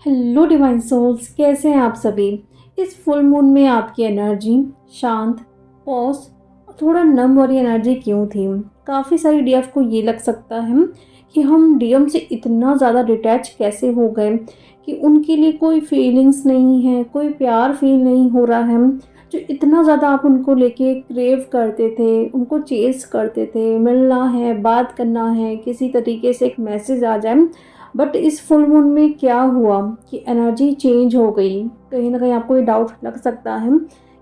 Hello divine souls, कैसे हैं आप सभी। इस फुल मून में आपकी एनर्जी शांत, पॉज, थोड़ा नम वाली एनर्जी क्यों थी। काफ़ी सारी डीएफ को ये लग सकता है कि हम डीएम से इतना ज़्यादा डिटैच कैसे हो गए कि उनके लिए कोई फीलिंग्स नहीं है, कोई प्यार फील नहीं हो रहा है। जो इतना ज़्यादा आप उनको लेके क्रेव करते थे, उनको चेस करते थे, मिलना है, बात करना है, किसी तरीके से एक मैसेज आ जाए। बट इस फुल मून में क्या हुआ कि एनर्जी चेंज हो गई। कहीं ना कहीं आपको ये डाउट लग सकता है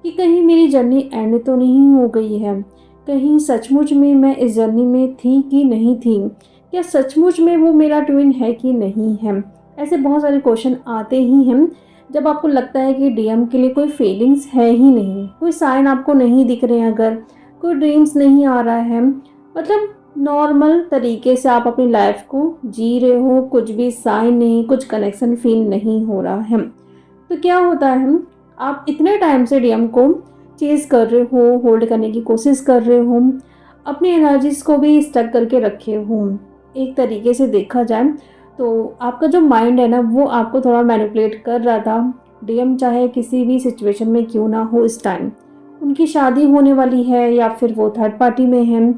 कि कहीं मेरी जर्नी एंड तो नहीं हो गई है, कहीं सचमुच में मैं इस जर्नी में थी कि नहीं थी, क्या सचमुच में वो मेरा ट्विन है कि नहीं है। ऐसे बहुत सारे क्वेश्चन आते ही हैं जब आपको लगता है कि डीएम के लिए कोई फीलिंग्स है ही नहीं, कोई साइन आपको नहीं दिख रहे हैं, अगर कोई ड्रीम्स नहीं आ रहा है, मतलब नॉर्मल तरीके से आप अपनी लाइफ को जी रहे हो, कुछ भी साइन नहीं, कुछ कनेक्शन फील नहीं हो रहा है। तो क्या होता है, आप इतने टाइम से डीएम को चेज कर रहे हो, होल्ड करने की कोशिश कर रहे हो, अपनी एनर्जीज को भी स्टक करके रखे हो। एक तरीके से देखा जाए तो आपका जो माइंड है ना, वो आपको थोड़ा मैनिपुलेट कर रहा था। डीएम चाहे किसी भी सिचुएशन में क्यों ना हो, इस टाइम उनकी शादी होने वाली है, या फिर वो थर्ड पार्टी में है,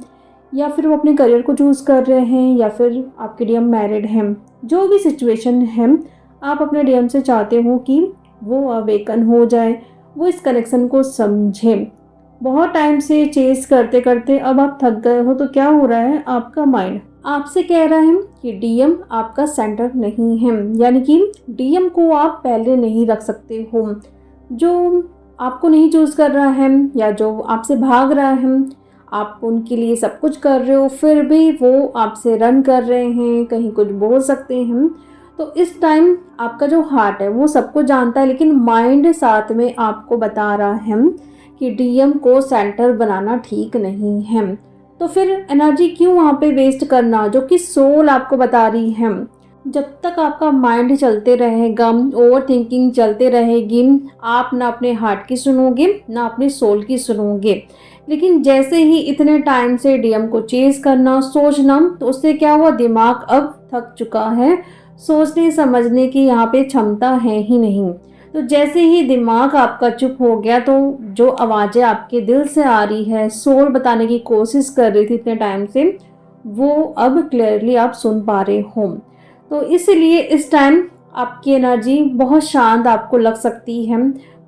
या फिर वो अपने करियर को चूज़ कर रहे हैं, या फिर आपके डीएम मैरिड हैं। जो भी सिचुएशन है, आप अपने डीएम से चाहते हो कि वो अवेकन हो जाए, वो इस कनेक्शन को समझे। बहुत टाइम से चेस करते करते अब आप थक गए हो, तो क्या हो रहा है, आपका माइंड आपसे कह रहा है कि डीएम आपका सेंटर नहीं है, यानी कि डीएम को आप पहले नहीं रख सकते हो। जो आपको नहीं चूज़ कर रहा है या जो आपसे भाग रहा है, आप उनके लिए सब कुछ कर रहे हो, फिर भी वो आपसे रन कर रहे हैं, कहीं कुछ बोल सकते हैं। तो इस टाइम आपका जो हार्ट है वो सब कुछ जानता है, लेकिन माइंड साथ में आपको बता रहा है कि डीएम को सेंटर बनाना ठीक नहीं है। तो फिर एनर्जी क्यों वहाँ पे वेस्ट करना, जो कि सोल आपको बता रही है। जब तक आपका माइंड चलते रहेगा, ओवर थिंकिंग चलते रहेगी, आप ना अपने हार्ट की सुनोगे ना अपने सोल की सुनोगे। लेकिन जैसे ही इतने टाइम से डीएम को चेस करना, सोचना, तो उससे क्या हुआ, दिमाग अब थक चुका है, सोचने समझने की यहाँ पे क्षमता है ही नहीं। तो जैसे ही दिमाग आपका चुप हो गया, तो जो आवाज़ें आपके दिल से आ रही है, सोल बताने की कोशिश कर रही थी इतने टाइम से, वो अब क्लियरली आप सुन पा रहे हो। तो इसलिए इस टाइम आपकी एनर्जी बहुत शांत आपको लग सकती है,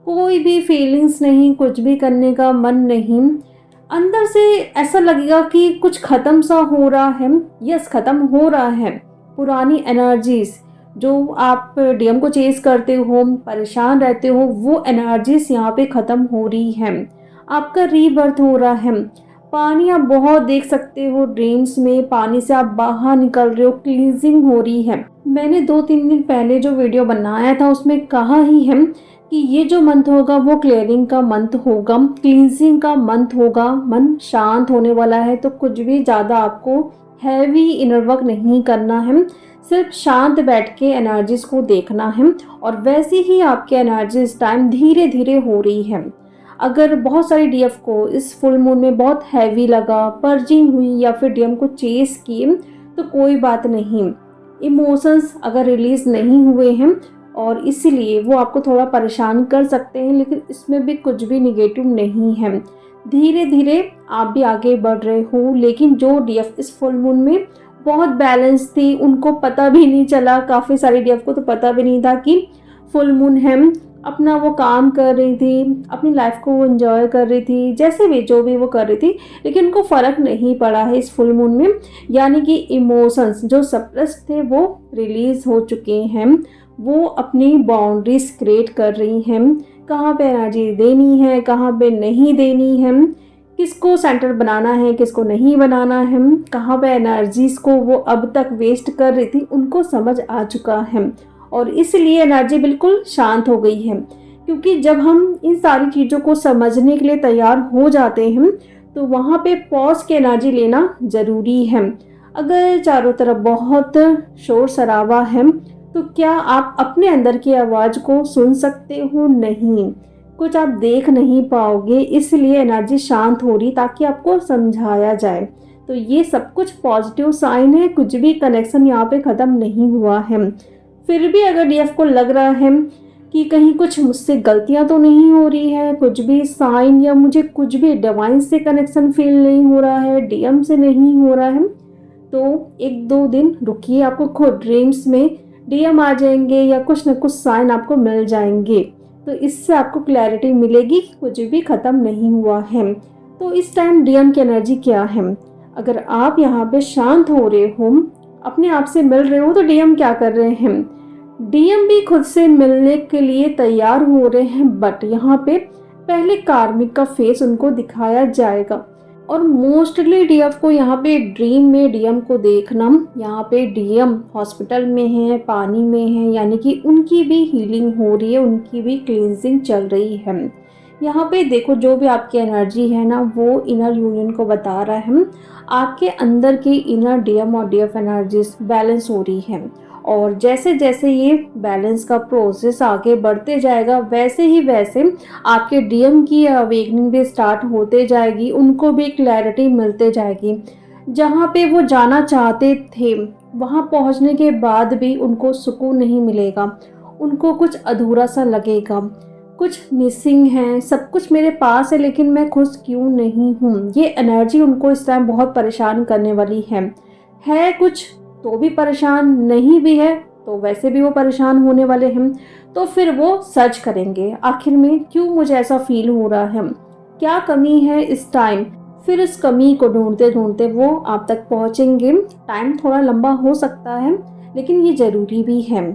कोई भी फीलिंग्स नहीं, कुछ भी करने का मन नहीं। अंदर से ऐसा लगेगा कि कुछ ख़त्म सा हो रहा है। यस, ख़त्म हो रहा है। पुरानी एनर्जीज जो आप डीएम को चेस करते हो, परेशान रहते हो, वो एनर्जीज यहाँ पे ख़त्म हो रही है। आपका रीबर्थ हो रहा है। पानी आप बहुत देख सकते हो ड्रीम्स में, पानी से आप बाहर निकल रहे हो, क्लींजिंग हो रही है। मैंने 2-3 दिन पहले जो वीडियो बनाया था उसमें कहा ही है कि ये जो मंथ होगा वो क्लियरिंग का मंथ होगा, क्लींजिंग का मंथ होगा। मन शांत होने वाला है, तो कुछ भी ज़्यादा आपको हैवी इनर वर्क नहीं करना है, सिर्फ शांत बैठ के एनर्जीज को देखना है। और वैसे ही आपकी एनर्जी इस टाइम धीरे धीरे हो रही है। अगर बहुत सारी डीएफ को इस फुल मून में बहुत हैवी लगा, पर्जिंग हुई, या फिर डीएम को चेस किए, तो कोई बात नहीं। इमोशंस अगर रिलीज नहीं हुए हैं और इसीलिए वो आपको थोड़ा परेशान कर सकते हैं, लेकिन इसमें भी कुछ भी निगेटिव नहीं है। धीरे धीरे आप भी आगे बढ़ रहे हो। लेकिन जो डीएफ इस फुल मून में बहुत बैलेंस थी, उनको पता भी नहीं चला, काफ़ी सारी डीएफ को तो पता भी नहीं था कि फुल मून है। अपना वो काम कर रही थी, अपनी लाइफ को वो एंजॉय कर रही थी, जैसे भी जो भी वो कर रही थी, लेकिन उनको फ़र्क नहीं पड़ा है इस फुल मून में। यानी कि इमोशंस जो सप्रेस्ड थे वो रिलीज़ हो चुके हैं। वो अपनी बाउंड्रीज क्रिएट कर रही हैं, कहाँ पे एनर्जी देनी है, कहाँ पे नहीं देनी है, किसको सेंटर बनाना है, किसको नहीं बनाना है, कहाँ पे एनर्जीज को वो अब तक वेस्ट कर रही थी, उनको समझ आ चुका है। और इसलिए एनर्जी बिल्कुल शांत हो गई है। क्योंकि जब हम इन सारी चीज़ों को समझने के लिए तैयार हो जाते हैं, तो वहाँ पे पॉज की एनर्जी लेना ज़रूरी है। अगर चारों तरफ बहुत शोर शराबा है, तो क्या आप अपने अंदर की आवाज़ को सुन सकते हो? नहीं, कुछ आप देख नहीं पाओगे। इसलिए एनर्जी शांत हो रही, ताकि आपको समझाया जाए। तो ये सब कुछ पॉजिटिव साइन है, कुछ भी कनेक्शन यहाँ पे ख़त्म नहीं हुआ है। फिर भी अगर डीएफ को लग रहा है कि कहीं कुछ मुझसे गलतियां तो नहीं हो रही है, कुछ भी साइन या मुझे कुछ भी डिवाइन से कनेक्शन फील नहीं हो रहा है, डीएम से नहीं हो रहा है, तो 1-2 दिन रुकिए, आपको खुद ड्रीम्स में डीएम आ जाएंगे या कुछ न कुछ साइन आपको मिल जाएंगे। तो इससे आपको क्लैरिटी मिलेगी कि कुछ भी ख़त्म नहीं हुआ है। तो इस टाइम डीएम की एनर्जी क्या है? अगर आप यहाँ पे शांत हो रहे हो, अपने आप से मिल रहे हो, तो डीएम क्या कर रहे हैं? डीएम भी खुद से मिलने के लिए तैयार हो रहे हैं, बट यहाँ पे पहले कार्मिक का फेस उनको दिखाया जाएगा। और मोस्टली डीएफ को यहाँ पे ड्रीम में डीएम को देखना, यहाँ पे डीएम हॉस्पिटल में है, पानी में है, यानी कि उनकी भी हीलिंग हो रही है, उनकी भी क्लींजिंग चल रही है। यहाँ पे देखो, जो भी आपकी एनर्जी है ना, वो इनर यूनियन को बता रहा है आपके अंदर की इनर डीएम और डीएफ एनर्जीज बैलेंस हो रही है। और जैसे जैसे ये बैलेंस का प्रोसेस आगे बढ़ते जाएगा, वैसे ही वैसे आपके डीएम की अवेकनिंग भी स्टार्ट होते जाएगी, उनको भी क्लैरिटी मिलते जाएगी। जहाँ पे वो जाना चाहते थे, वहाँ पहुँचने के बाद भी उनको सुकून नहीं मिलेगा, उनको कुछ अधूरा सा लगेगा, कुछ मिसिंग है, सब कुछ मेरे पास है लेकिन मैं खुश क्यों नहीं हूँ। ये एनर्जी उनको इस टाइम बहुत परेशान करने वाली है कुछ तो भी परेशान, नहीं भी है तो वैसे भी वो परेशान होने वाले हैं। तो फिर वो सर्च करेंगे, आखिर में क्यों मुझे ऐसा फील हो रहा है, क्या कमी है इस टाइम। फिर इस कमी को ढूंढते ढूंढते वो आप तक पहुंचेंगे। टाइम थोड़ा लंबा हो सकता है लेकिन ये ज़रूरी भी है।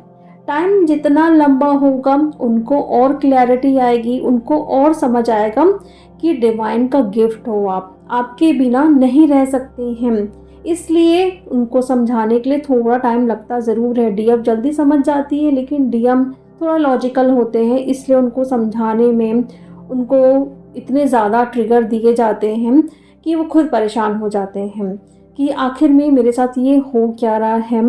टाइम जितना लंबा होगा उनको और क्लैरिटी आएगी, उनको और समझ आएगा कि डिवाइन का गिफ्ट हो आप, आपके बिना नहीं रह सकते हैं। इसलिए उनको समझाने के लिए थोड़ा टाइम लगता ज़रूर है। डीएफ जल्दी समझ जाती है लेकिन डीएम थोड़ा लॉजिकल होते हैं, इसलिए उनको समझाने में उनको इतने ज़्यादा ट्रिगर दिए जाते हैं कि वो खुद परेशान हो जाते हैं कि आखिर में मेरे साथ ये हो क्या रहा है,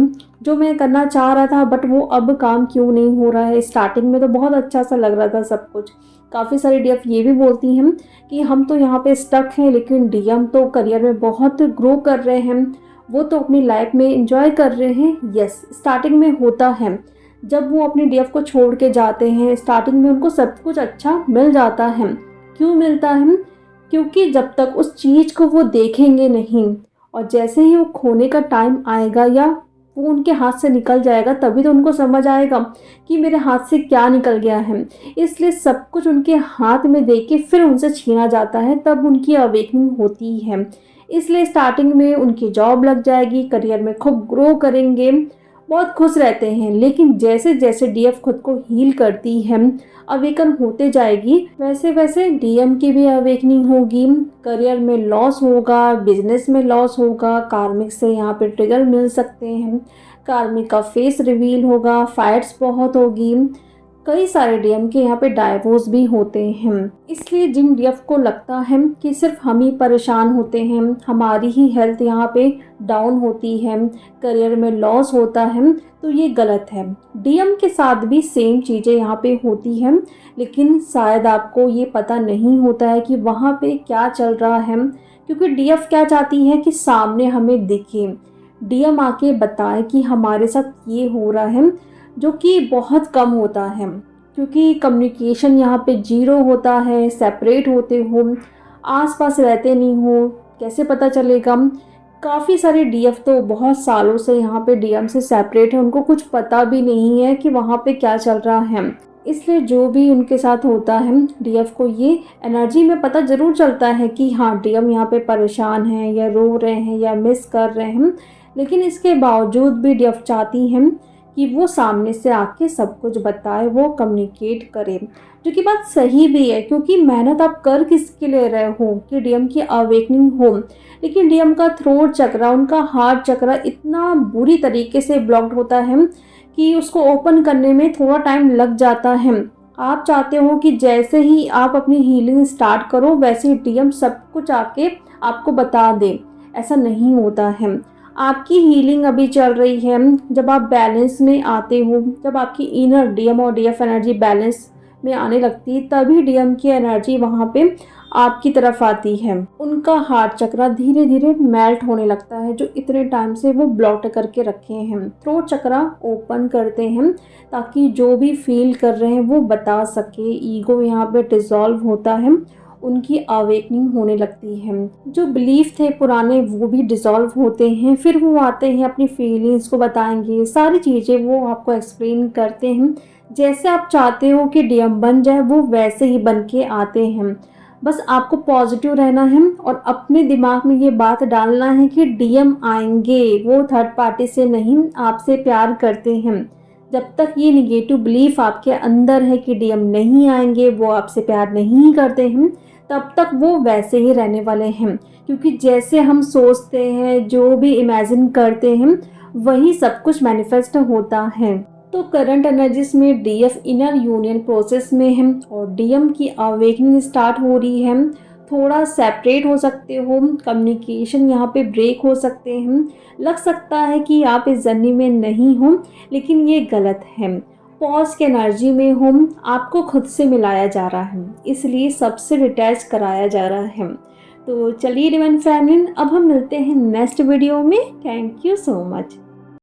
जो मैं करना चाह रहा था बट वो अब काम क्यों नहीं हो रहा है। स्टार्टिंग में तो बहुत अच्छा सा लग रहा था सब कुछ। काफ़ी सारी डीएफ ये भी बोलती हैं कि हम तो यहाँ पे स्टक हैं, लेकिन डीएम तो करियर में बहुत ग्रो कर रहे हैं, वो तो अपनी लाइफ में इंजॉय कर रहे हैं। यस, स्टार्टिंग में होता है, जब वो अपनी डीएफ को छोड़ के जाते हैं स्टार्टिंग में उनको सब कुछ अच्छा मिल जाता है। क्यों मिलता है? क्योंकि जब तक उस चीज़ को वो देखेंगे नहीं, और जैसे ही वो खोने का टाइम आएगा या वो उनके हाथ से निकल जाएगा, तभी तो उनको समझ आएगा कि मेरे हाथ से क्या निकल गया है। इसलिए सब कुछ उनके हाथ में दे के फिर उनसे छीना जाता है, तब उनकी अवेकनिंग होती है। इसलिए स्टार्टिंग में उनकी जॉब लग जाएगी, करियर में खूब ग्रो करेंगे, बहुत खुश रहते हैं। लेकिन जैसे जैसे डीएफ खुद को हील करती है, अवेकन होते जाएगी, वैसे वैसे डीएम की भी अवेकनिंग होगी। करियर में लॉस होगा, बिजनेस में लॉस होगा, कार्मिक से यहाँ पे ट्रिगर मिल सकते हैं, कार्मिक का फेस रिवील होगा, फाइट्स बहुत होगी, कई सारे डीएम के यहाँ पे डाइवोर्स भी होते हैं। इसलिए जिन डीएफ को लगता है कि सिर्फ हम ही परेशान होते हैं, हमारी ही हेल्थ यहाँ पे डाउन होती है, करियर में लॉस होता है, तो ये गलत है। डीएम के साथ भी सेम चीज़ें यहाँ पे होती हैं, लेकिन शायद आपको ये पता नहीं होता है कि वहाँ पे क्या चल रहा है। क्योंकि डीएफ क्या चाहती है कि सामने हमें दिखे, डीएम आके बताए कि हमारे साथ ये हो रहा है, जो कि बहुत कम होता है क्योंकि कम्युनिकेशन यहाँ पे जीरो होता है। सेपरेट होते हो, आसपास रहते नहीं हो, कैसे पता चलेगा। काफ़ी सारे डीएफ तो बहुत सालों से यहाँ पे डीएम से सेपरेट है, उनको कुछ पता भी नहीं है कि वहाँ पे क्या चल रहा है। इसलिए जो भी उनके साथ होता है, डीएफ को ये एनर्जी में पता ज़रूर चलता है कि हाँ, डीएम यहाँ पे परेशान हैं या रो रहे हैं या मिस कर रहे हैं। लेकिन इसके बावजूद भी डीएफ चाहती हैं कि वो सामने से आके सब कुछ बताए, वो कम्युनिकेट करे, जो कि बात सही भी है। क्योंकि मेहनत आप कर किसके लिए रहे हो कि डीएम की अवेकनिंग हो। लेकिन डीएम का थ्रोट चक्रा, उनका हार्ट चक्रा इतना बुरी तरीके से ब्लॉक्ड होता है कि उसको ओपन करने में थोड़ा टाइम लग जाता है। आप चाहते हो कि जैसे ही आप अपनी हीलिंग स्टार्ट करो वैसे ही डीएम सब कुछ आके आपको बता दे, ऐसा नहीं होता है। आपकी हीलिंग अभी चल रही है। जब आप बैलेंस में आते हो, जब आपकी इनर डीएम और डीएफ एनर्जी बैलेंस में आने लगती है, तभी डीएम की एनर्जी वहाँ पे आपकी तरफ आती है। उनका हार्ट चक्रा धीरे धीरे मेल्ट होने लगता है, जो इतने टाइम से वो ब्लॉक करके रखे हैं। थ्रोट चक्रा ओपन करते हैं ताकि जो भी फील कर रहे हैं वो बता सके। ईगो यहाँ पे डिसॉल्व होता है, उनकी अवेकनिंग होने लगती है। जो बिलीफ थे पुराने वो भी डिसॉल्व होते हैं। फिर वो आते हैं, अपनी फीलिंग्स को बताएंगे, सारी चीज़ें वो आपको एक्सप्लेन करते हैं। जैसे आप चाहते हो कि डीएम बन जाए वो वैसे ही बन के आते हैं। बस आपको पॉजिटिव रहना है और अपने दिमाग में ये बात डालना है कि डीएम आएंगे, वो थर्ड पार्टी से नहीं, आपसे प्यार करते हैं। जब तक ये निगेटिव बिलीफ आपके अंदर है कि डीएम नहीं आएंगे, वो आपसे प्यार नहीं करते हैं, तब तक वो वैसे ही रहने वाले हैं। क्योंकि जैसे हम सोचते हैं, जो भी इमेजिन करते हैं, वही सब कुछ मैनिफेस्ट होता है। तो करंट एनर्जीज में डीएफ इनर यूनियन प्रोसेस में है और डीएम की अवेकनिंग स्टार्ट हो रही है। थोड़ा सेपरेट हो सकते हो, कम्युनिकेशन यहाँ पे ब्रेक हो सकते हैं। लग सकता है कि आप इस जर्नी में नहीं हो, लेकिन ये गलत है। पॉज के एनर्जी में हो, आपको खुद से मिलाया जा रहा है, इसलिए सबसे डिटैच कराया जा रहा है। तो चलिए डिवाइन फैमिली, अब हम मिलते हैं नेक्स्ट वीडियो में। Thank you so much.